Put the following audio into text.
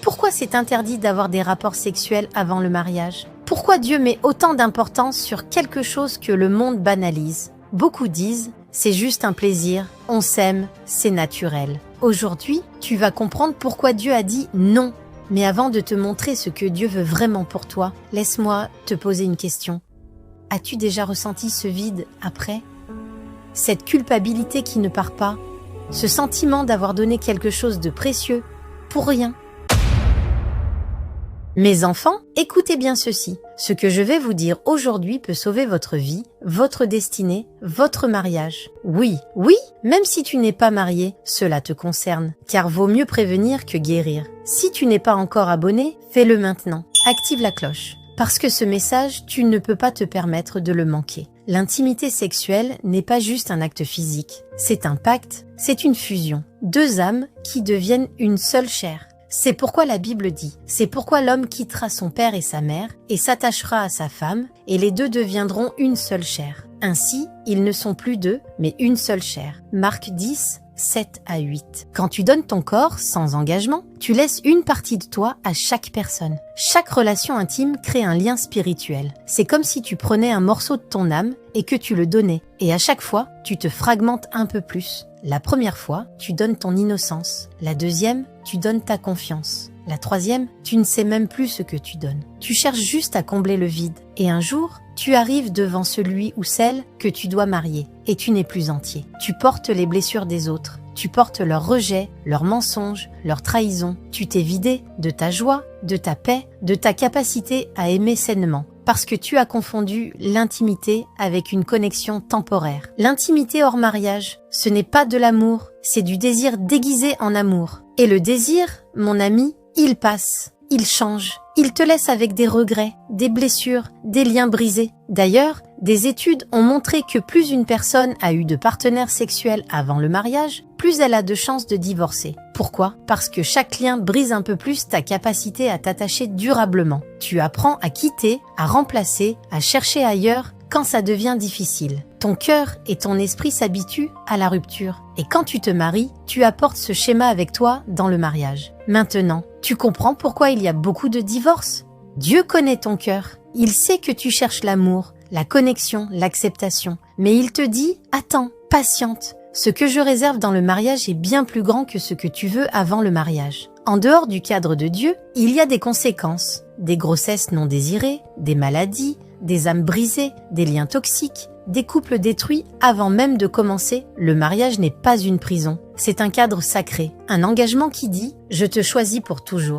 Pourquoi c'est interdit d'avoir des rapports sexuels avant le mariage? Pourquoi Dieu met autant d'importance sur quelque chose que le monde banalise? Beaucoup disent, c'est juste un plaisir, on s'aime, c'est naturel. Aujourd'hui, tu vas comprendre pourquoi Dieu a dit non. Mais avant de te montrer ce que Dieu veut vraiment pour toi, laisse-moi te poser une question. As-tu déjà ressenti ce vide après? Cette culpabilité qui ne part pas, ce sentiment d'avoir donné quelque chose de précieux pour rien? Mes enfants, écoutez bien ceci. Ce que je vais vous dire aujourd'hui peut sauver votre vie, votre destinée, votre mariage. Oui, même si tu n'es pas marié, cela te concerne, car vaut mieux prévenir que guérir. Si tu n'es pas encore abonné, fais-le maintenant. Active la cloche. Parce que ce message, tu ne peux pas te permettre de le manquer. L'intimité sexuelle n'est pas juste un acte physique. C'est un pacte, c'est une fusion. Deux âmes qui deviennent une seule chair. C'est pourquoi la Bible dit, c'est pourquoi l'homme quittera son père et sa mère et s'attachera à sa femme et les deux deviendront une seule chair. Ainsi, ils ne sont plus deux, mais une seule chair. Marc 10, 7 à 8. Quand tu donnes ton corps sans engagement, tu laisses une partie de toi à chaque personne. Chaque relation intime crée un lien spirituel. C'est comme si tu prenais un morceau de ton âme et que tu le donnais. Et à chaque fois, tu te fragmentes un peu plus. La première fois, tu donnes ton innocence. La deuxième, tu donnes ta confiance. La troisième, tu ne sais même plus ce que tu donnes. Tu cherches juste à combler le vide. Et un jour, tu arrives devant celui ou celle que tu dois marier. Et tu n'es plus entier. Tu portes les blessures des autres. Tu portes leurs rejets, leurs mensonges, leurs trahisons. Tu t'es vidé de ta joie, de ta paix, de ta capacité à aimer sainement. Parce que tu as confondu l'intimité avec une connexion temporaire. L'intimité hors mariage, ce n'est pas de l'amour, c'est du désir déguisé en amour. Et le désir, mon ami, il passe, il change. Il te laisse avec des regrets, des blessures, des liens brisés. D'ailleurs, des études ont montré que plus une personne a eu de partenaires sexuels avant le mariage, plus elle a de chances de divorcer. Pourquoi? Parce que chaque lien brise un peu plus ta capacité à t'attacher durablement. Tu apprends à quitter, à remplacer, à chercher ailleurs quand ça devient difficile. Ton cœur et ton esprit s'habituent à la rupture. Et quand tu te maries, tu apportes ce schéma avec toi dans le mariage. Maintenant, tu comprends pourquoi il y a beaucoup de divorces? Dieu connaît ton cœur. Il sait que tu cherches l'amour, la connexion, l'acceptation. Mais il te dit, attends, patiente. Ce que je réserve dans le mariage est bien plus grand que ce que tu veux avant le mariage. En dehors du cadre de Dieu, il y a des conséquences. Des grossesses non désirées, des maladies, des âmes brisées, des liens toxiques, des couples détruits avant même de commencer. Le mariage n'est pas une prison. C'est un cadre sacré, un engagement qui dit « Je te choisis pour toujours ».